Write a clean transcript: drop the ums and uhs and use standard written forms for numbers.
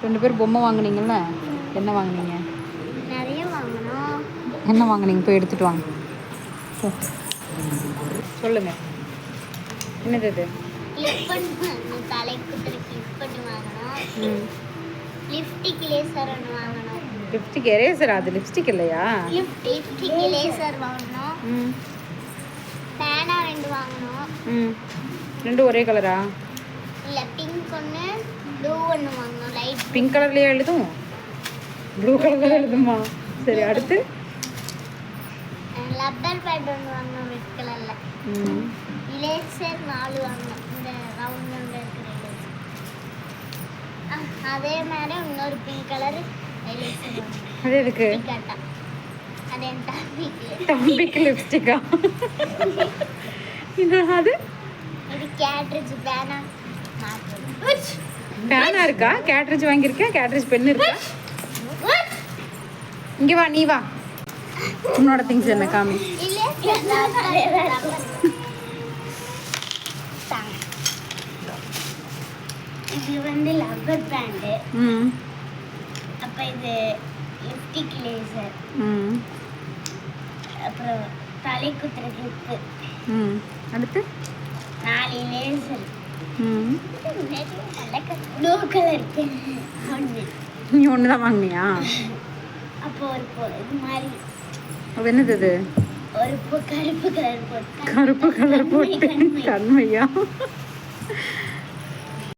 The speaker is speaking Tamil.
2 பேரும் பொம்மை வாங்குனீங்கல்ல, என்ன வாங்குனீங்க? நிறைய வாங்கணும். என்ன வாங்குனீங்க? போய் எடுத்துட்டு வாங்க. போ. சொல்லுங்க, என்னது இது? கிளிப் பண்ணி தலைக்கு கிளிப் பண்ணி வாங்கணும். லிப்ஸ்டிக் லேசர் ஒன்று வாங்கணும். Lipstick eraser? அது லிப்ஸ்டிக் இல்லையா? லிப்ஸ்டிக் லேசர் வாங்கணும். பேனா 2 வாங்கணும். 2 ஒரே கலரா? இல்லை, பிங்க் ஒன்று, ப்ளூ ஒன்று வாங்கணும். லைட் பிங்க் கலர்லேயே எழுதும், ப்ளூ கலரில் எழுதுமா? சரி, அடுத்து லப்பர் பேட் ஒன்று வாங்கணும் ரெட் கலரில். லேசர் 4 வாங்கணும், இந்த ரவுண்ட் ரவுண்ட் இருக்கிற லேசர். அதே மாதிரி இன்னொரு பிங்க் கலர் லேசர் வாங்கணும். அது எதுக்கு? அது என் தம்பிக்கு லிப்ஸ்டிக்கா? அது இது கேட்ரிட்ஜ் பேனா. பேனா இருக்கா? கேட்ரிட்ஜ் வாங்கியிருக்கேன். கேட்ரிட்ஜ் பென் இருக்கா? இங்கே வா, நீ வா. உன்னோட திங்ஸ் என்ன காமி? இது வந்து லப்பர் பேண்டு. அப்போ இது லிப்ஸ்டிக் லேசர். அப்புறம் தலை குத்துற கிளிப்பு. அடுத்து 4 லேசர். ப்ளூ கலர் ஒன்று. நீ ஒன்று தான் வாங்கினியா? அப்போ ஒரு இது மாதிரி. அது என்னது இது? ஒரு கருப்பு கலர் போட்டு. கருப்பு கலர் போட்டு கண்மையா?